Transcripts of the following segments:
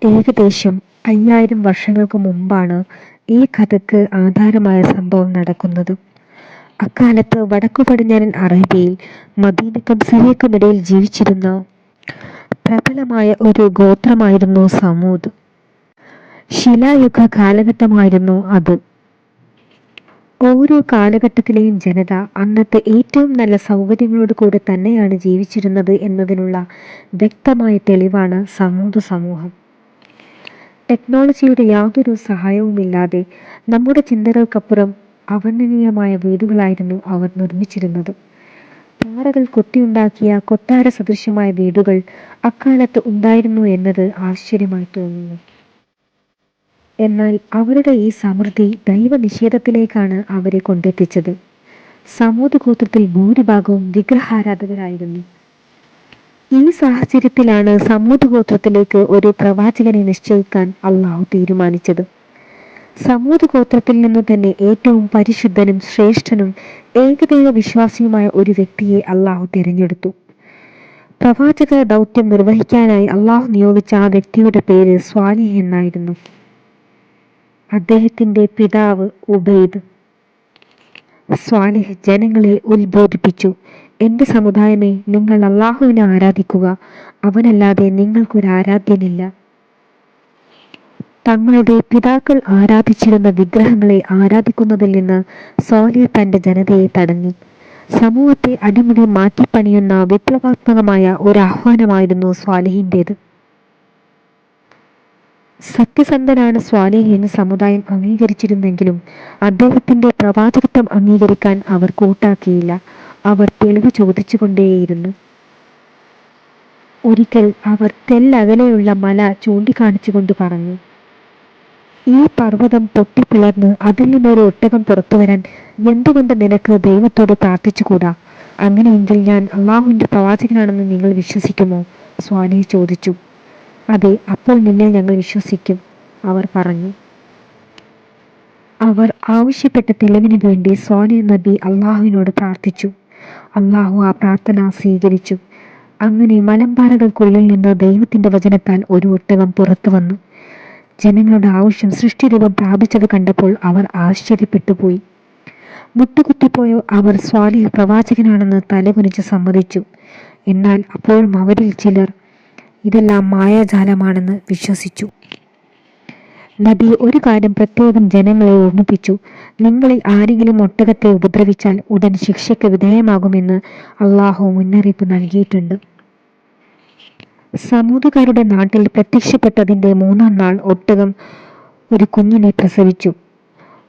ഏകദേശം 5000 വർഷങ്ങൾക്ക് മുമ്പാണ് ഈ കഥയ്ക്ക് ആധാരമായ സംഭവം നടക്കുന്നത്. അക്കാലത്ത് വടക്കുപടിഞ്ഞാറൻ അറേബ്യയിൽ മദീനയ്ക്കും സിറിയയ്ക്കുമിടയിൽ ജീവിച്ചിരുന്ന പ്രബലമായ ഒരു ഗോത്രമായിരുന്നു സമൂദ്. ശിലായുഗ കാലഘട്ടമായിരുന്നു അത്. ഓരോ കാലഘട്ടത്തിലെയും ജനത അന്നത്തെ ഏറ്റവും നല്ല സൗകര്യങ്ങളോട് കൂടെ തന്നെയാണ് ജീവിച്ചിരുന്നത് എന്നതിനുള്ള വ്യക്തമായ തെളിവാണ് സമൂദ് സമൂഹം. ടെക്നോളജിയുടെ യാതൊരു സഹായവുമില്ലാതെ നമ്മുടെ ചിന്തകൾക്കപ്പുറം അവർണ്ണനീയമായ വീടുകളായിരുന്നു അവർ നിർമ്മിച്ചിരുന്നത്. പാറകൾ കൊത്തിയുണ്ടാക്കിയ കൊട്ടാര സദൃശമായ വീടുകൾ അക്കാലത്ത് ഉണ്ടായിരുന്നു എന്നത് ആശ്ചര്യമായി തോന്നുന്നു. എന്നാൽ അവരുടെ ഈ സമൃദ്ധി ദൈവനിഷേധത്തിലേക്കാണ് അവരെ കൊണ്ടെത്തിച്ചത്. സമൂദ് ഗോത്രത്തിൽ ഭൂരിഭാഗവും വിഗ്രഹാരാധകരായിരുന്നു. ഈ സാഹചര്യത്തിലാണ് സമൂദ് ഗോത്രത്തിലേക്ക് ഒരു പ്രവാചകനെ നിശ്ചയിക്കാൻ അള്ളാഹു തീരുമാനിച്ചത്. സമൂദ് ഗോത്രത്തിൽ നിന്ന് തന്നെ ഏറ്റവും പരിശുദ്ധനും ശ്രേഷ്ഠനും ഏകദൈവ വിശ്വാസിയുമായ ഒരു വ്യക്തിയെ അള്ളാഹു തിരഞ്ഞെടുത്തു. പ്രവാചക ദൗത്യം നിർവഹിക്കാനായി അള്ളാഹു നിയോഗിച്ച ആ വ്യക്തിയുടെ പേര് സ്വാലിഹ് എന്നായിരുന്നു. അദ്ദേഹത്തിന്റെ പിതാവ് ഉബൈദ്. സ്വാലിഹ് ജനങ്ങളെ ഉത്ബോധിപ്പിച്ചു, എന്റെ സമുദായമേ, നിങ്ങൾ അള്ളാഹുവിനെ ആരാധിക്കുക, അവനല്ലാതെ നിങ്ങൾക്കൊരു ആരാധ്യനില്ല. തങ്ങളുടെ പിതാക്കൾ ആരാധിച്ചിരുന്ന വിഗ്രഹങ്ങളെ ആരാധിക്കുന്നതിൽ നിന്ന് സ്വാലിഹ് തന്റെ ജനതയെ തടഞ്ഞു. സമൂഹത്തെ അടിമുടി മാറ്റിപ്പണിയുന്ന വിപ്ലവാത്മകമായ ഒരു ആഹ്വാനമായിരുന്നു സ്വാലിഹിൻ്റേത്. സത്യസന്ധനാണ് സ്വാലിഹ് എന്ന് സമുദായം അംഗീകരിച്ചിരുന്നെങ്കിലും അദ്ദേഹത്തിന്റെ പ്രവാചകത്വം അംഗീകരിക്കാൻ അവർ കൂട്ടാക്കിയില്ല. അവർ തെളിവ് ചോദിച്ചുകൊണ്ടേയിരുന്നു. ഒരിക്കൽ അവർ തെല്ലകലെയുള്ള മല ചൂണ്ടിക്കാണിച്ചുകൊണ്ട് പറഞ്ഞു, ഈ പർവ്വതം പൊട്ടിപ്പിളർന്ന് അതിൽ നിന്നൊരു ഒട്ടകം പുറത്തുവരാൻ എന്തുകൊണ്ട് നിനക്ക് ദൈവത്തോട് പ്രാർത്ഥിച്ചുകൂടാ? അങ്ങനെയെങ്കിൽ ഞാൻ അള്ളാഹുവിന്റെ പ്രവാചകനാണെന്ന് നിങ്ങൾ വിശ്വസിക്കുമോ? സ്വാലിഹ് ചോദിച്ചു. അതെ, അപ്പോൾ നിന്നെ ഞങ്ങൾ വിശ്വസിക്കും, അവർ പറഞ്ഞു. അവർ ആവശ്യപ്പെട്ട തെളിവിന് വേണ്ടി സ്വാലിഹ് നബി അള്ളാഹുവിനോട് പ്രാർത്ഥിച്ചു. അള്ളാഹു ആ പ്രാർത്ഥന സ്വീകരിച്ചു. അങ്ങനെ മലമ്പാറകൾക്കുള്ളിൽ നിന്ന് ദൈവത്തിന്റെ വചനത്താൽ ഒരു ഒട്ടകം പുറത്തു വന്നു. ജനങ്ങളുടെ ആവശ്യം സൃഷ്ടിരൂപം പ്രാപിച്ചത് കണ്ടപ്പോൾ അവർ ആശ്ചര്യപ്പെട്ടുപോയി. മുട്ടുകുത്തിപ്പോയ അവർ സ്വാലിഹ് പ്രവാചകനാണെന്ന് തലകുനിച്ച് സമ്മതിച്ചു. എന്നാൽ അപ്പോഴും അവരിൽ ചിലർ ഇതെല്ലാം മായാജാലമാണെന്ന് വിശ്വസിച്ചു. നബി ഒരു കാര്യം പ്രത്യേകം ജനങ്ങളെ ഓർമ്മിപ്പിച്ചു. നിങ്ങളിൽ ആരെങ്കിലും ഒട്ടകത്തെ ഉപദ്രവിച്ചാൽ ഉടൻ ശിക്ഷയ്ക്ക് വിധേയമാകുമെന്ന് അള്ളാഹു മുന്നറിയിപ്പ് നൽകിയിട്ടുണ്ട്. സമൂദുകാരുടെ നാട്ടിൽ പ്രത്യക്ഷപ്പെട്ടതിന്റെ 3-ാം നാൾ ഒട്ടകം ഒരു കുഞ്ഞിനെ പ്രസവിച്ചു.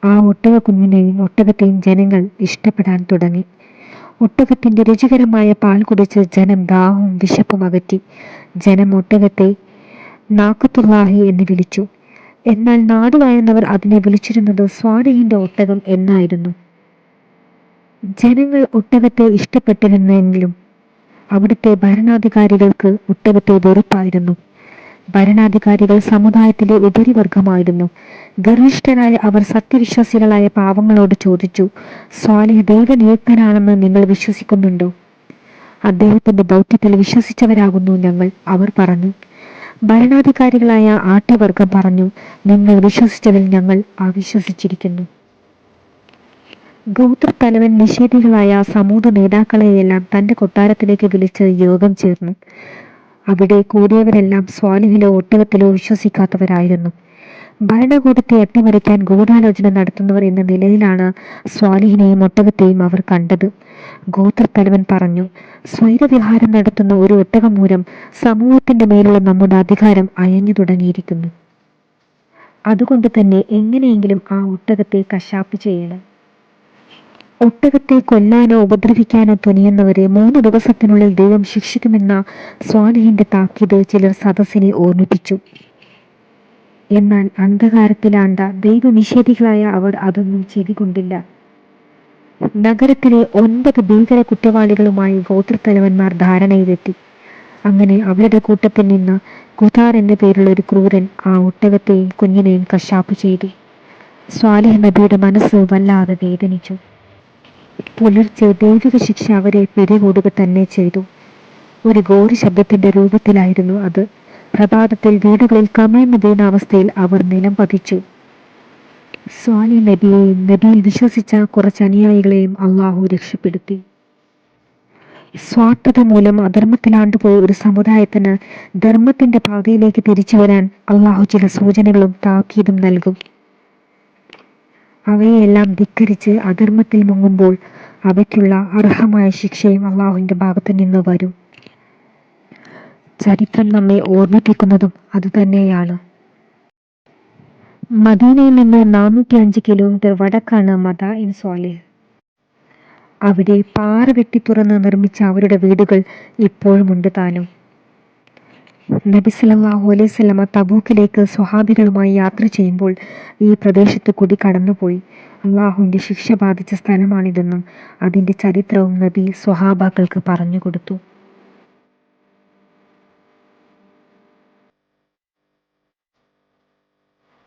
ആ ഒട്ടക കുഞ്ഞിനെയും ഒട്ടകത്തെയും ജനങ്ങൾ ഇഷ്ടപ്പെടാൻ തുടങ്ങി. ഒട്ടകത്തിന്റെ രുചികരമായ പാൽ കുടിച്ച് ജനം ദാഹവും വിശപ്പും അകറ്റി. ജനം ഒട്ടകത്തെ നാഖത്തുല്ലാഹി എന്ന് വിളിച്ചു. എന്നാൽ നാടുവാഴുന്നവർ അതിനെ വിളിച്ചിരുന്നത് സ്വാലിഹിന്റെ ഒട്ടകം എന്നായിരുന്നു. ജനങ്ങൾ ഒട്ടകത്തെ ഇഷ്ടപ്പെട്ടിരുന്നെങ്കിലും അവിടുത്തെ ഭരണാധികാരികൾക്ക് ഒട്ടകത്തെ വെറുപ്പായിരുന്നു. ഭരണാധികാരികൾ സമുദായത്തിലെ ഉപരിവർഗമായിരുന്നു. ഗർവിഷ്ഠരായ അവർ സത്യവിശ്വാസികളായ പാവങ്ങളോട് ചോദിച്ചു, സ്വാലിഹ് ദൈവനിയുക്തനാണെന്ന് നിങ്ങൾ വിശ്വസിക്കുന്നുണ്ടോ? അദ്ദേഹത്തിന്റെ ദൗത്യത്തിൽ വിശ്വസിച്ചവരാകുന്നു ഞങ്ങൾ, അവർ പറഞ്ഞു. ഭരണാധികാരികളായ ആട്ടിവർഗം പറഞ്ഞു, നിങ്ങൾ വിശ്വസിച്ചതിൽ ഞങ്ങൾ അവിശ്വസിച്ചിരിക്കുന്നു. ഗോത്രത്തലവൻ നിഷേധികളായ സമൂദ് നേതാക്കളെയെല്ലാം തന്റെ കൊട്ടാരത്തിലേക്ക് വിളിച്ച് യോഗം ചേർന്നു. അവിടെ കൂടിയവരെല്ലാം സ്വാലിഹിലോ ഒട്ടകത്തിലോ വിശ്വസിക്കാത്തവരായിരുന്നു. ഭരണകൂടത്തെ അട്ടിമറിക്കാൻ ഗൂഢാലോചന നടത്തുന്നവർ എന്ന നിലയിലാണ് സ്വാലിഹിനെയും ഒട്ടകത്തെയും അവർ കണ്ടത്. ഗോത്രത്തലവൻ പറഞ്ഞു, സ്വൈരവിഹാരം നടത്തുന്ന ഒരു ഒട്ടകം മൂലം സമൂഹത്തിന്റെ മേലുള്ള നമ്മുടെ അധികാരം അയഞ്ഞു തുടങ്ങിയിരിക്കുന്നു. അതുകൊണ്ട് തന്നെ എങ്ങനെയെങ്കിലും ആ ഒട്ടകത്തെ കശാപ്പ് ചെയ്യണം. ഒട്ടകത്തെ കൊല്ലാനോ ഉപദ്രവിക്കാനോ തുനിയുന്നവരെ 3 ദിവസത്തിനുള്ളിൽ ദൈവം ശിക്ഷിക്കുമെന്ന സ്വാലിഹിന്റെ താക്കീത് ചിലർ സദസ്സിനെ ഓർമ്മിപ്പിച്ചു. എന്നാൽ അന്ധകാരത്തിലാണ്ട ദൈവനിഷേധികളായ അവർ അതൊന്നും ചെവികൊണ്ടില്ല. നഗരത്തിലെ 9 ഭീകര കുറ്റവാളികളുമായി ഗോത്രത്തലവന്മാർ ധാരണയിലെത്തി. അങ്ങനെ അവരുടെ കൂട്ടത്തിൽ നിന്ന് ഖുദാർ എന്നു പേരുള്ള ഒരു ക്രൂരൻ ആ ഒട്ടകത്തെയും കുഞ്ഞിനെയും കശാപ്പ് ചെയ്തു. സ്വാലിഹ് നബിയുടെ മനസ്സ് വല്ലാതെ വേദനിച്ചു. പുലർച്ചെ ദൈവിക ശിക്ഷ അവരെ പിടികൂടുക തന്നെ ചെയ്തു. ഒരു ഘോര ശബ്ദത്തിന്റെ രൂപത്തിലായിരുന്നു അത്. പ്രഭാതത്തിൽ വീടുകളിൽ കമിഴ്ന്നു വീണ അവസ്ഥയിൽ അവർ നിലം പതിച്ചു. സ്വാലിഹ് നബിയെയും നബിയിൽ വിശ്വസിച്ച കുറച്ച് അനുയായികളെയും അള്ളാഹു രക്ഷപ്പെടുത്തി. സ്വാർത്ഥത മൂലം അധർമ്മത്തിലാണ്ടുപോയ ഒരു സമുദായത്തിന് ധർമ്മത്തിന്റെ പാതയിലേക്ക് തിരിച്ചു വരാൻ അള്ളാഹു ചില സൂചനകളും താക്കീതും നൽകും. അവയെല്ലാം ധിക്കരിച്ച് അധർമ്മത്തിൽ മുങ്ങുമ്പോൾ അവയ്ക്കുള്ള അർഹമായ ശിക്ഷയും അള്ളാഹുവിന്റെ ഭാഗത്തു നിന്ന് വരും. ചരിത്രം നമ്മെ ഓർമ്മിപ്പിക്കുന്നതും അതുതന്നെയാണ്. മദീനയിൽ നിന്ന് 405 കിലോമീറ്റർ വടക്കാണ് മദാഇൻ സ്വാലിഹ്. അവിടെ പാറ വെട്ടി തുറന്ന് നിർമ്മിച്ച അവരുടെ വീടുകൾ ഇപ്പോഴുമുണ്ട് താനും. നബി സല്ലല്ലാഹു അലൈഹി വസല്ലമ തബൂക്കിലേക്ക് സ്വഹാബികളുമായി യാത്ര ചെയ്യുമ്പോൾ ഈ പ്രദേശത്ത് കൂടി കടന്നുപോയി. അള്ളാഹുവിന്റെ ശിക്ഷ ബാധിച്ച സ്ഥലമാണിതെന്നും അതിന്റെ ചരിത്രവും നബി സ്വഹാബാക്കൾക്ക് പറഞ്ഞുകൊടുത്തു.